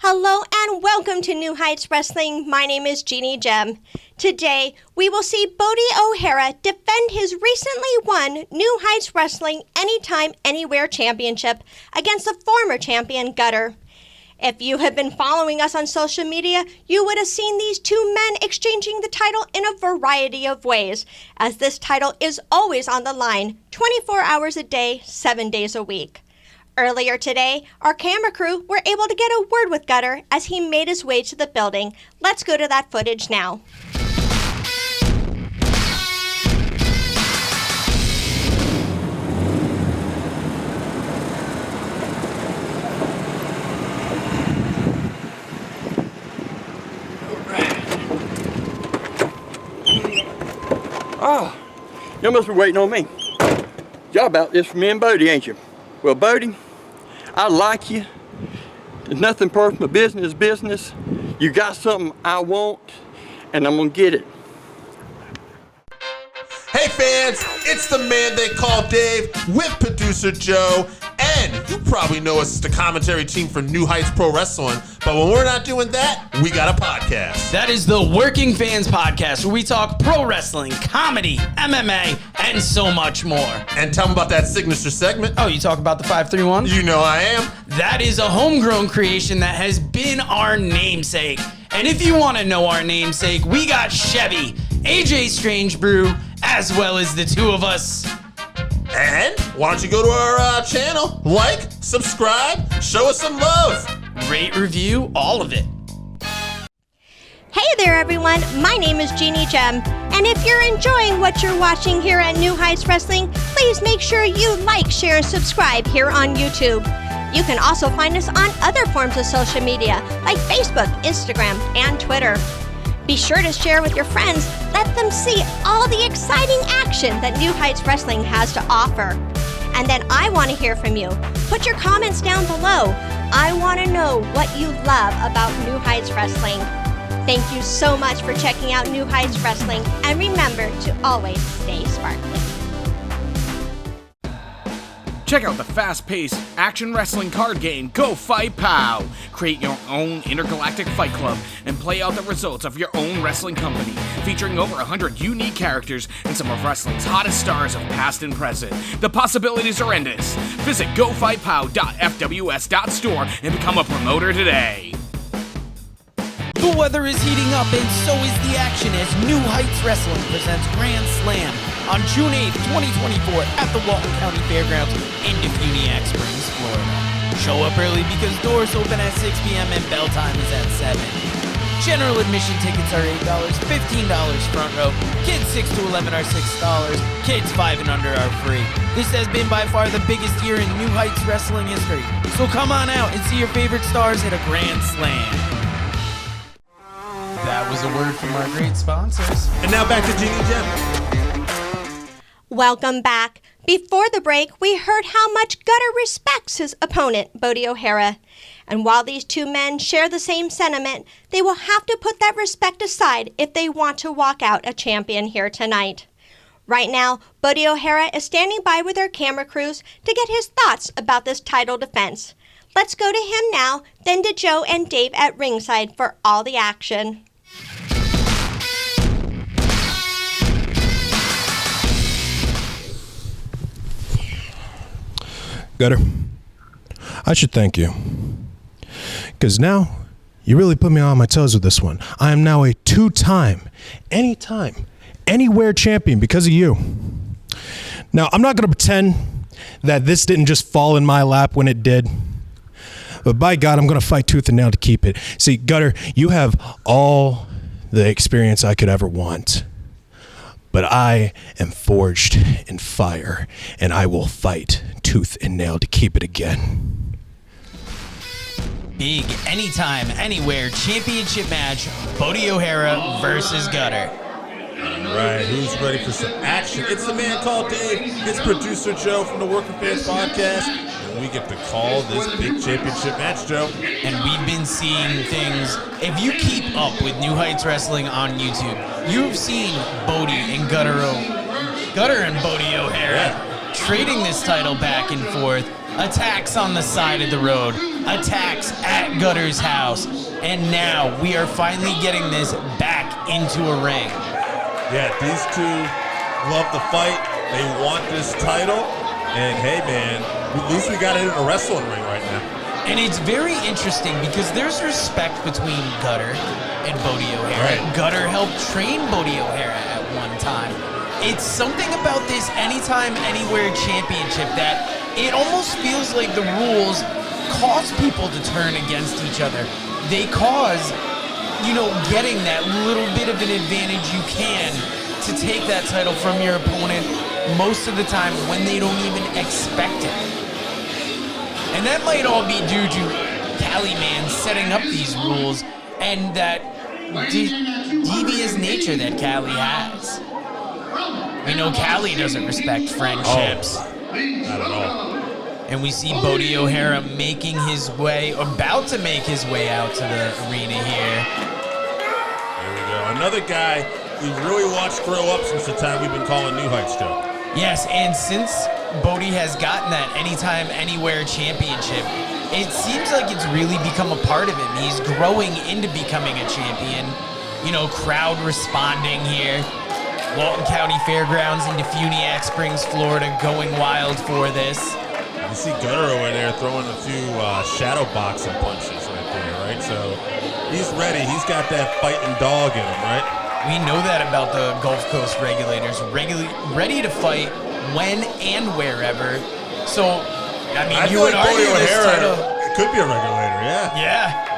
Hello and welcome to New Heights Wrestling. My name is Jeannie Gem. Today, we will see Bodhi O'Hara defend his recently won New Heights Wrestling Anytime Anywhere Championship against the former champion Gutter. If you have been following us on social media, you would have seen these two men exchanging the title in a variety of ways, as this title is always on the line, 24 hours a day, 7 days a week. Earlier today, our camera crew were able to get a word with Gutter as he made his way to the building. Let's go to that footage now. Oh, y'all must be waiting on me. Y'all about this for me and Bodhi, ain't you? Well, Bodhi, I like you. There's nothing personal. Business is business. You got something I want, and I'm gonna get it. Hey fans, it's the man they call Dave with producer Joe, and you probably know us as the commentary team for New Heights Pro Wrestling, but when we're not doing that, we got a podcast. That is the Working Fans Podcast, where we talk pro wrestling, comedy, MMA, and so much more. And tell them about that signature segment. Oh, you talk about the 531? You know I am. That is a homegrown creation that has been our namesake. And if you want to know our namesake, we got Chevy, AJ Strange Brew, as well as the two of us. And why don't you go to our channel, like, subscribe, show us some love. Rate, review, all of it. Hey there everyone, my name is Jeannie Gem, and if you're enjoying what you're watching here at New Heights Wrestling, please make sure you like, share, and subscribe here on YouTube. You can also find us on other forms of social media like Facebook, Instagram, and Twitter. Be sure to share with your friends, let them see all the exciting action that New Heights Wrestling has to offer. And then I want to hear from you. Put your comments down below. I want to know what you love about New Heights Wrestling. Thank you so much for checking out New Heights Wrestling, and remember to always stay sparkly. Check out the fast-paced action wrestling card game, Go Fight Pow! Create your own intergalactic fight club and play out the results of your own wrestling company, featuring over 100 unique characters and some of wrestling's hottest stars of past and present. The possibilities are endless. Visit gofightpow.fws.store and become a promoter today. The weather is heating up, and so is the action as New Heights Wrestling presents Grand Slam on June 8th, 2024 at the Walton County Fairgrounds in DeFuniak Springs, Florida. Show up early because doors open at 6 p.m. and bell time is at 7. General admission tickets are $8, $15 front row. Kids 6 to 11 are $6. Kids 5 and under are free. This has been by far the biggest year in New Heights Wrestling history. So come on out and see your favorite stars at a Grand Slam. That was a word from our great sponsors. And now back to Jeannie Gem. Welcome back. Before the break, we heard how much Gutter respects his opponent, Bodhi O'Hara. And while these two men share the same sentiment, they will have to put that respect aside if they want to walk out a champion here tonight. Right now, Bodhi O'Hara is standing by with our camera crews to get his thoughts about this title defense. Let's go to him now, then to Joe and Dave at ringside for all the action. Gutter, I should thank you. Because now, you really put me on my toes with this one. I am now a two-time, anytime, anywhere champion because of you. Now, I'm not going to pretend that this didn't just fall in my lap when it did. But by God, I'm going to fight tooth and nail to keep it. See, Gutter, you have all the experience I could ever want. But I am forged in fire, and I will fight tooth and nail to keep it again. Big anytime, anywhere championship match, Bodhi O'Hara versus Gutter. All right, who's ready for some action? It's the man called Dave. It's producer Joe from the Working Fans Podcast. And we get to call this big championship match, Joe. And we've been seeing things. If you keep up with New Heights Wrestling on YouTube, you've seen Bodhi and Gutter and Bodhi O'Hara trading this title back and forth, attacks on the side of the road. attacks at Gutter's house. And now we are finally getting this back into a ring. Yeah, these two love to fight. They want this title. And hey, man, at least we got it in a wrestling ring right now. And it's very interesting because there's respect between Gutter and Bodhi O'Hara. Right. Gutter helped train Bodhi O'Hara at one time. It's something about this Anytime, Anywhere championship that it almost feels like the rules cause people to turn against each other. They cause, getting that little bit of an advantage you can to take that title from your opponent most of the time when they don't even expect it. And that might all be due to Cali Man setting up these rules and that devious nature that Cali has. We know Cali doesn't respect friendships. Not at all. And we see Bodhi O'Hara making his way, about to make his way out to the arena here. There we go. Another guy we've really watched grow up since the time we've been calling New Heights, Joe. Yes, and since Bodhi has gotten that Anytime, Anywhere championship, it seems like it's really become a part of him. He's growing into becoming a champion. Crowd responding here. Walton County Fairgrounds in DeFuniak Springs, Florida, going wild for this. You see Gutter over there throwing a few shadow boxing punches right there, right? So he's ready. He's got that fighting dog in him, right? We know that about the Gulf Coast regulators, ready to fight when and wherever. So, I you feel would like argue Bodhi this O'Hara title. it could be a regulator, yeah. Yeah.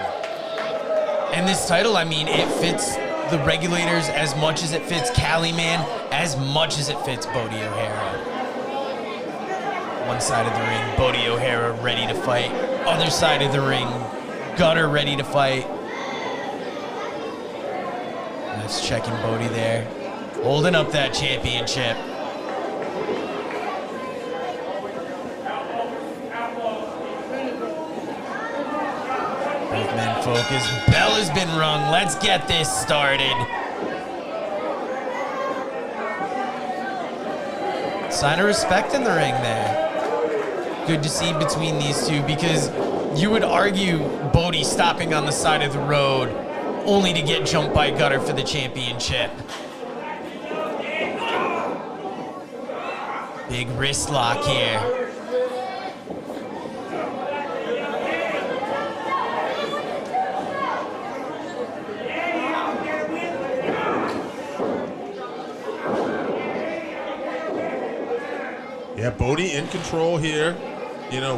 And this title, it fits the regulators as much as it fits Cali Man, as much as it fits Bodhi O'Hara. One side of the ring, Bodhi O'Hara ready to fight. Other side of the ring, Gutter ready to fight. Nice checking Bodhi there. Holding up that championship. Both men focused. Bell has been rung. Let's get this started. Sign of respect in the ring there. Good to see between these two because you would argue Bodhi stopping on the side of the road only to get jumped by Gutter for the championship. Big wrist lock here. Yeah, Bodhi in control here,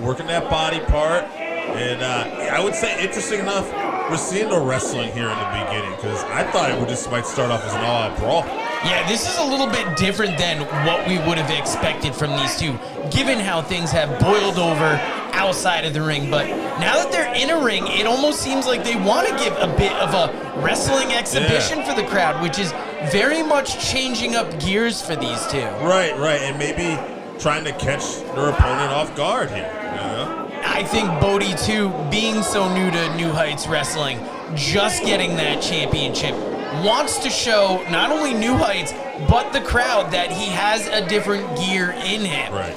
working that body part. And I would say, interesting enough, we're seeing the wrestling here in the beginning because I thought it might start off as an all-out brawl. Yeah, this is a little bit different than what we would have expected from these two, given how things have boiled over outside of the ring. But now that they're in a ring, it almost seems like they want to give a bit of a wrestling exhibition for the crowd, which is very much changing up gears for these two. Right, and maybe trying to catch their opponent off guard here, I think Bodhi, too, being so new to New Heights Wrestling, just getting that championship, wants to show not only New Heights, but the crowd that he has a different gear in him. Right.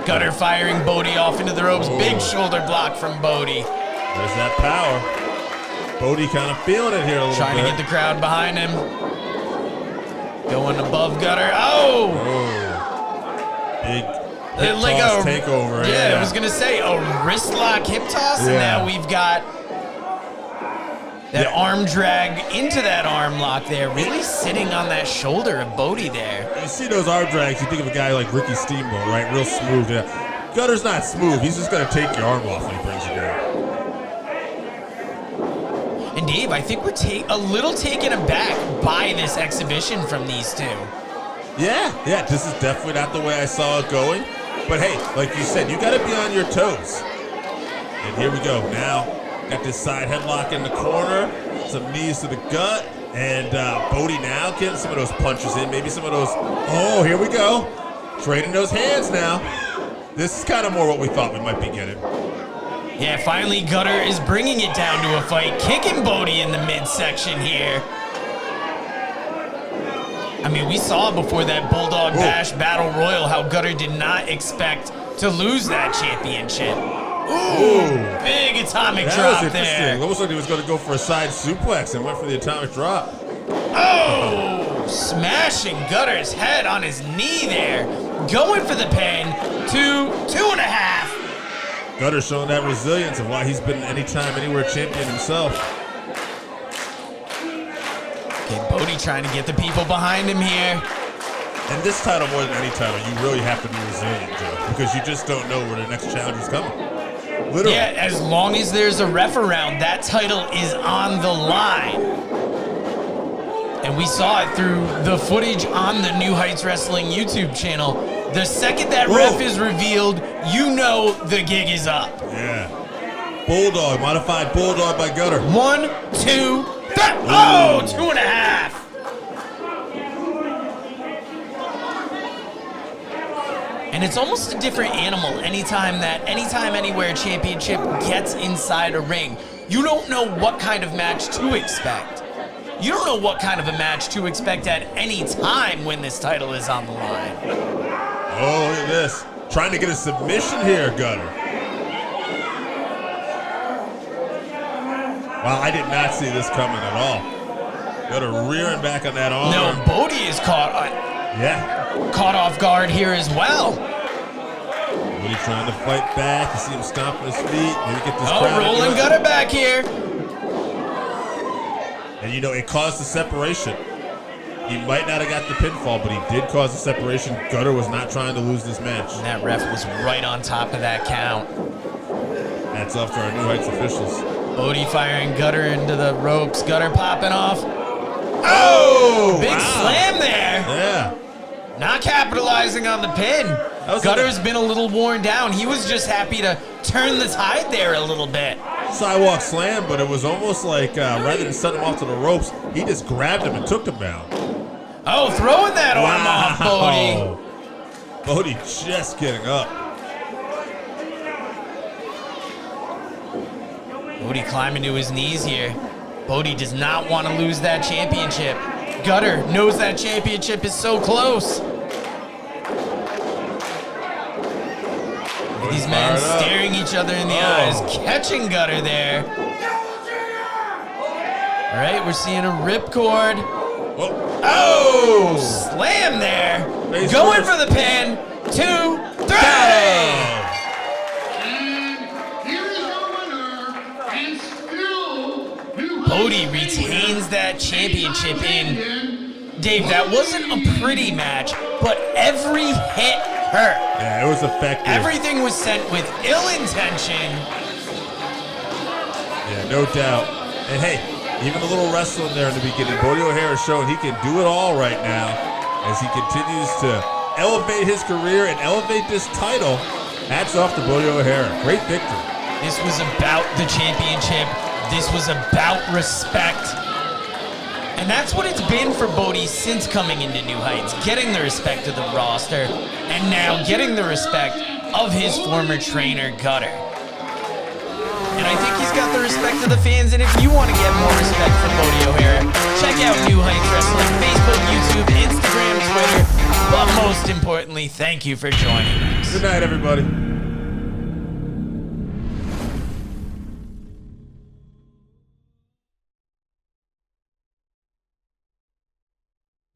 Gutter firing Bodhi off into the ropes. Ooh. Big shoulder block from Bodhi. There's that power. Bodhi kind of feeling it here a little Trying bit. to get the crowd behind him. Going above Gutter. Oh! Big Like toss takeover. Yeah, I was going to say a wrist lock hip toss, and now we've got that arm drag into that arm lock there, really sitting on that shoulder of Bodhi there. You see those arm drags, you think of a guy like Ricky Steamboat, right? Real smooth. Yeah. Gutter's not smooth. He's just going to take your arm off when he brings you down. And Dave, I think we're a little taken aback by this exhibition from these two. Yeah, this is definitely not the way I saw it going. But hey, like you said, you got to be on your toes. And here we go. Now, got this side headlock in the corner, some knees to the gut, and Bodhi now getting some of those punches in, maybe some of those. Oh, here we go. Trading those hands now. This is kind of more what we thought we might be getting. Yeah, finally Gutter is bringing it down to a fight, kicking Bodhi in the midsection here. I mean, we saw before that Bulldog Bash Battle Royal how Gutter did not expect to lose that championship. Ooh, big atomic That drop was interesting. there. Almost like he was going to go for a side suplex and went for the atomic drop. Oh, smashing Gutter's head on his knee there. Going for the pin. 2.5. Gutter showing that resilience of why he's been an Anytime Anywhere champion himself. Okay, Bodhi trying to get the people behind him here. And this title, more than any title, you really have to be resilient, Joe, because you just don't know where the next challenge is coming. Literally. Yeah, as long as there's a ref around, that title is on the line. And we saw it through the footage on the New Heights Wrestling YouTube channel. The second that ref is revealed, you know the gig is up. Yeah. Bulldog, modified Bulldog by Gutter. 1, 2, 3. Oh, 2.5. And it's almost a different animal anytime that Anytime Anywhere Championship gets inside a ring. You don't know what kind of match to expect. You don't know what kind of a match to expect at any time when this title is on the line. Oh, look at this. Trying to get a submission here, Gutter. Wow, I did not see this coming at all. Gutter rearing back on that arm. No, Bodhi is caught off guard here as well. Bodhi trying to fight back. You see him stomping his feet. Maybe get this crowd rolling going. Gutter back here. And you know, it caused the separation. He might not have got the pinfall, but he did cause the separation. Gutter was not trying to lose this match. And that ref was right on top of that count. That's off to our New Heights officials. Bodhi firing Gutter into the ropes. Gutter popping off. Oh! Big slam there. Yeah. Not capitalizing on the pin. Gutter's been a little worn down. He was just happy to turn the tide there a little bit. Sidewalk slam, but it was almost like rather than send him off to the ropes, he just grabbed him and took him down. Oh, throwing that arm off, Bodhi. Bodhi just getting up. Bodhi climbing to his knees here. Bodhi does not want to lose that championship. Gutter knows that championship is so close. These men staring each other in the eyes, catching Gutter there. All right, we're seeing a ripcord. Oh, slam there. Going for the pin. 2, 3. Bodhi retains that championship in. Dave, that wasn't a pretty match, but every hit hurt. Yeah, it was effective. Everything was sent with ill intention. Yeah, no doubt. And hey, even a little wrestling there in the beginning. Bodhi O'Hara showing he can do it all right now as he continues to elevate his career and elevate this title. Hats off to Bodhi O'Hara. Great victory. This was about the championship. This was about respect. And that's what it's been for Bodhi since coming into New Heights, getting the respect of the roster, and now getting the respect of his former trainer, Gutter. And I think he's got the respect of the fans, and if you want to get more respect from Bodhi O'Hara, check out New Heights Wrestling, Facebook, YouTube, Instagram, Twitter, but most importantly, thank you for joining us. Good night, everybody.